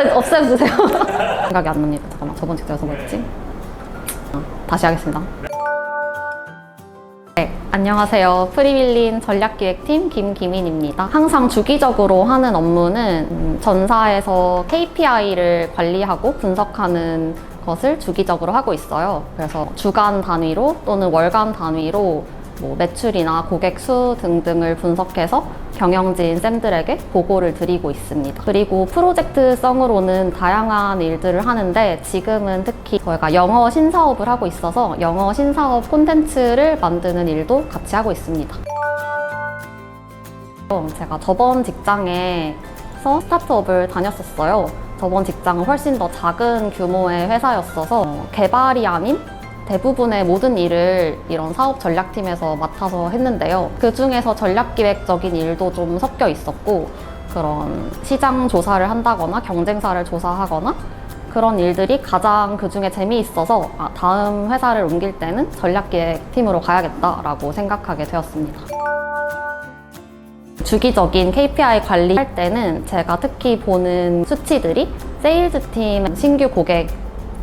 없애주세요. 생각이 안 납니다. 잠깐만, 저번 직장에서 뭐였지? 다시 하겠습니다. 네, 안녕하세요. 프리윌린 전략기획팀 김기민입니다. 항상 주기적으로 하는 업무는 전사에서 KPI를 관리하고 분석하는 것을 주기적으로 하고 있어요. 그래서 주간 단위로 또는 월간 단위로 매출이나 고객 수 등등을 분석해서 경영진 쌤들에게 보고를 드리고 있습니다. 그리고 프로젝트성으로는 다양한 일들을 하는데 지금은 특히 저희가 영어 신사업을 하고 있어서 영어 신사업 콘텐츠를 만드는 일도 같이 하고 있습니다. 제가 저번 직장에서 스타트업을 다녔었어요. 저번 직장은 훨씬 더 작은 규모의 회사였어서 개발이 아닌 대부분의 모든 일을 이런 사업 전략팀에서 맡아서 했는데요. 그 중에서 전략기획적인 일도 좀 섞여 있었고, 그런 시장 조사를 한다거나 경쟁사를 조사하거나 그런 일들이 가장 그 중에 재미있어서 다음 회사를 옮길 때는 전략기획팀으로 가야겠다라고 생각하게 되었습니다. 주기적인 KPI 관리할 때는 제가 특히 보는 수치들이 세일즈팀 신규 고객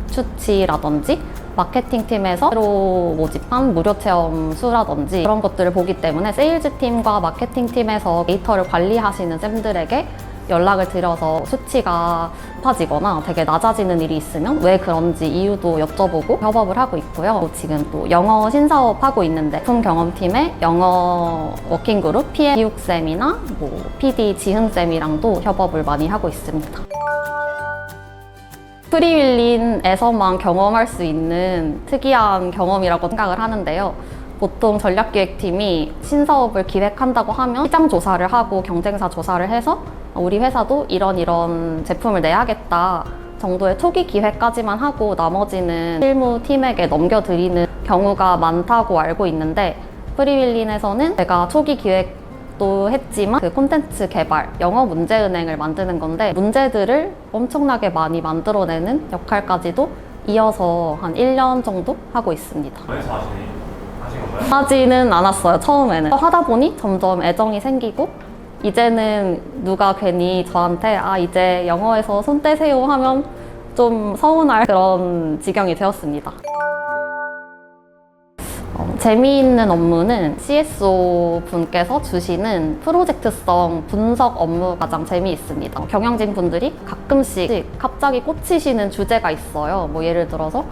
수치라든지 마케팅팀에서 새로 모집한 무료 체험 수라든지 그런 것들을 보기 때문에 세일즈팀과 마케팅팀에서 데이터를 관리하시는 쌤들에게 연락을 드려서 수치가 높아지거나 되게 낮아지는 일이 있으면 왜 그런지 이유도 여쭤보고 협업을 하고 있고요. 지금 또 영어 신사업 하고 있는데 제품 경험팀의 영어 워킹그룹 PM 기욱쌤이나 PD 지훈쌤이랑도 협업을 많이 하고 있습니다. 프리윌린에서만 경험할 수 있는 특이한 경험이라고 생각을 하는데요. 보통 전략기획팀이 신사업을 기획한다고 하면 시장 조사를 하고 경쟁사 조사를 해서 우리 회사도 이런 제품을 내야겠다 정도의 초기 기획까지만 하고 나머지는 실무팀에게 넘겨드리는 경우가 많다고 알고 있는데, 프리윌린에서는 제가 초기 기획도 했지만 그 콘텐츠 개발, 영어 문제은행을 만드는 건데 문제들을 엄청나게 많이 만들어내는 역할까지도 이어서 한 1년 정도 하고 있습니다. 하지는 않았어요, 처음에는. 하다 보니 점점 애정이 생기고 이제는 누가 괜히 저한테 이제 영어에서 손 떼세요 하면 좀 서운할 그런 지경이 되었습니다. 재미있는 업무는 CSO 분께서 주시는 프로젝트성 분석 업무가 가장 재미있습니다. 경영진 분들이 가끔씩 갑자기 꽂히시는 주제가 있어요. 예를 들어서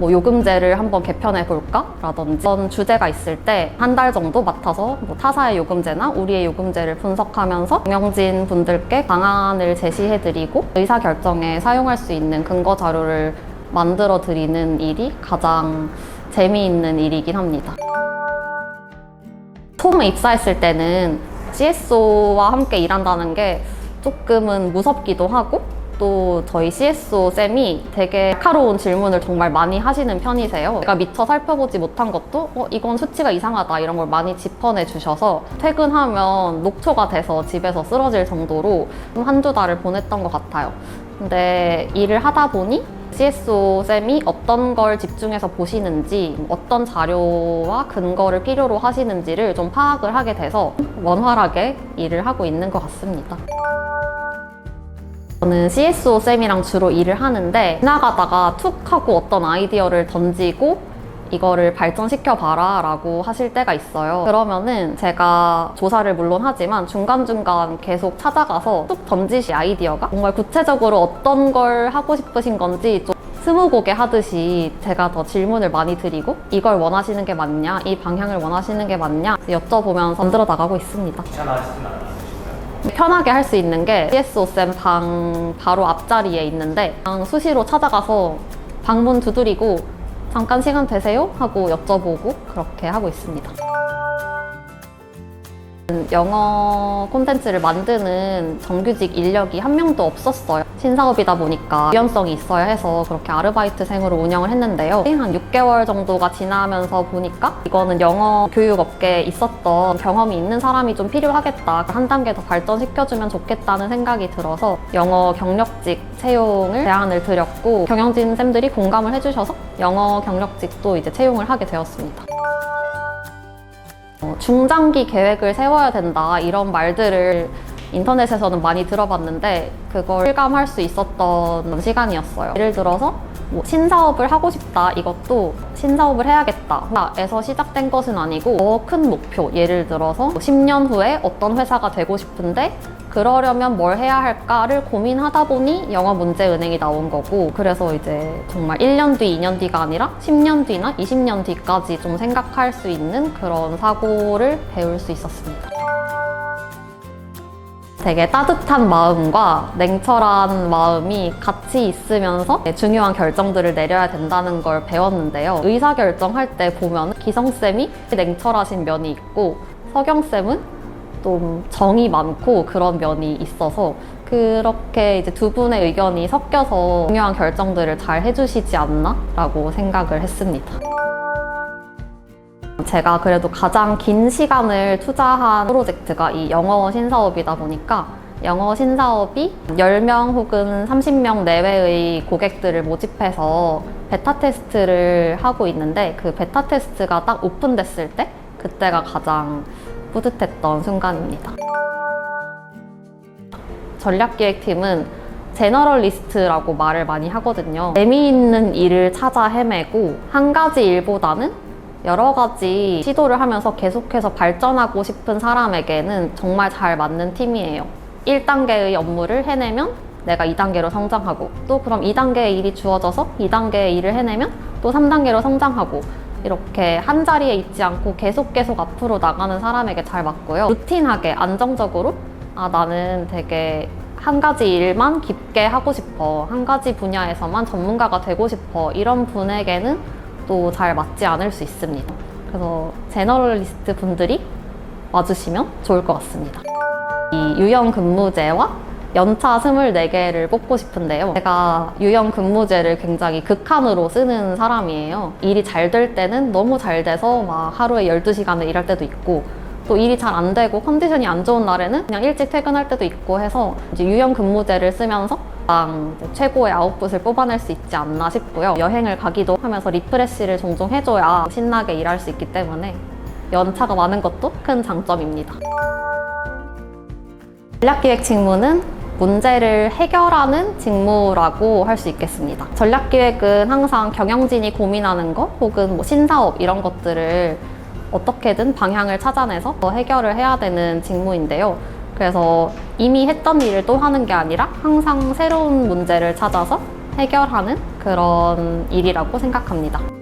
요금제를 한번 개편해 볼까? 라든지 그런 주제가 있을 때 한 달 정도 맡아서 타사의 요금제나 우리의 요금제를 분석하면서 경영진 분들께 방안을 제시해 드리고 의사결정에 사용할 수 있는 근거 자료를 만들어 드리는 일이 가장 재미있는 일이긴 합니다. 처음에 입사했을 때는 CSO와 함께 일한다는 게 조금은 무섭기도 하고, 또 저희 CSO 쌤이 되게 날카로운 질문을 정말 많이 하시는 편이세요. 제가 미처 살펴보지 못한 것도 이건 수치가 이상하다 이런 걸 많이 짚어내 주셔서 퇴근하면 녹초가 돼서 집에서 쓰러질 정도로 한두 달을 보냈던 것 같아요. 근데 일을 하다 보니 CSO 쌤이 어떤 걸 집중해서 보시는지, 어떤 자료와 근거를 필요로 하시는지를 좀 파악을 하게 돼서 원활하게 일을 하고 있는 것 같습니다. 저는 CSO 쌤이랑 주로 일을 하는데 지나가다가 툭 하고 어떤 아이디어를 던지고 이거를 발전시켜봐라 라고 하실 때가 있어요. 그러면은 제가 조사를 물론 하지만 중간중간 계속 찾아가서 툭 던지신 아이디어가 정말 구체적으로 어떤 걸 하고 싶으신 건지 좀 스무고개 하듯이 제가 더 질문을 많이 드리고 이걸 원하시는 게 맞냐, 이 방향을 원하시는 게 맞냐 여쭤보면서 만들어 나가고 있습니다. 편하게 할 수 있는 게 CSO쌤 방 바로 앞자리에 있는데 그냥 수시로 찾아가서 방문 두드리고 잠깐 시간 되세요? 하고 여쭤보고 그렇게 하고 있습니다. 영어 콘텐츠를 만드는 정규직 인력이 한 명도 없었어요. 신사업이다 보니까 유연성이 있어야 해서 그렇게 아르바이트생으로 운영을 했는데요. 한 6개월 정도가 지나면서 보니까 이거는 영어 교육업계에 있었던 경험이 있는 사람이 좀 필요하겠다. 한 단계 더 발전시켜주면 좋겠다는 생각이 들어서 영어 경력직 채용을 제안을 드렸고 경영진 쌤들이 공감을 해주셔서 영어 경력직도 이제 채용을 하게 되었습니다. 중장기 계획을 세워야 된다 이런 말들을 인터넷에서는 많이 들어봤는데 그걸 실감할 수 있었던 시간이었어요. 예를 들어서 뭐 신사업을 하고 싶다, 이것도 신사업을 해야겠다 에서 시작된 것은 아니고 더 큰 목표, 예를 들어서 10년 후에 어떤 회사가 되고 싶은데 그러려면 뭘 해야 할까를 고민하다 보니 영어문제은행이 나온 거고, 그래서 이제 정말 1년 뒤, 2년 뒤가 아니라 10년 뒤나 20년 뒤까지 좀 생각할 수 있는 그런 사고를 배울 수 있었습니다. 되게 따뜻한 마음과 냉철한 마음이 같이 있으면서 중요한 결정들을 내려야 된다는 걸 배웠는데요. 의사결정할 때 보면 기성쌤이 냉철하신 면이 있고 서경쌤은 좀 정이 많고 그런 면이 있어서 그렇게 이제 두 분의 의견이 섞여서 중요한 결정들을 잘 해주시지 않나? 라고 생각을 했습니다. 제가 그래도 가장 긴 시간을 투자한 프로젝트가 이 영어 신사업이다 보니까 영어 신사업이 10명 혹은 30명 내외의 고객들을 모집해서 베타 테스트를 하고 있는데, 그 베타 테스트가 딱 오픈됐을 때 그때가 가장 뿌듯했던 순간입니다. 전략기획팀은 제너럴리스트라고 말을 많이 하거든요. 재미있는 일을 찾아 헤매고 한 가지 일보다는 여러 가지 시도를 하면서 계속해서 발전하고 싶은 사람에게는 정말 잘 맞는 팀이에요. 1단계의 업무를 해내면 내가 2단계로 성장하고, 또 그럼 2단계의 일이 주어져서 2단계의 일을 해내면 또 3단계로 성장하고, 이렇게 한 자리에 있지 않고 계속 앞으로 나가는 사람에게 잘 맞고요. 루틴하게 안정적으로 나는 되게 한 가지 일만 깊게 하고 싶어, 한 가지 분야에서만 전문가가 되고 싶어, 이런 분에게는 또 잘 맞지 않을 수 있습니다. 그래서 제너럴리스트 분들이 와주시면 좋을 것 같습니다. 이 유형 근무제와 연차 24개를 뽑고 싶은데요. 제가 유형 근무제를 굉장히 극한으로 쓰는 사람이에요. 일이 잘 될 때는 너무 잘 돼서 막 하루에 12시간을 일할 때도 있고, 또 일이 잘 안 되고 컨디션이 안 좋은 날에는 그냥 일찍 퇴근할 때도 있고 해서 이제 유형 근무제를 쓰면서 최고의 아웃풋을 뽑아낼 수 있지 않나 싶고요. 여행을 가기도 하면서 리프레시를 종종 해줘야 신나게 일할 수 있기 때문에 연차가 많은 것도 큰 장점입니다. 전략기획 직무는 문제를 해결하는 직무라고 할 수 있겠습니다. 전략기획은 항상 경영진이 고민하는 것 혹은 뭐 신사업 이런 것들을 어떻게든 방향을 찾아내서 해결을 해야 되는 직무인데요. 그래서 이미 했던 일을 또 하는 게 아니라 항상 새로운 문제를 찾아서 해결하는 그런 일이라고 생각합니다.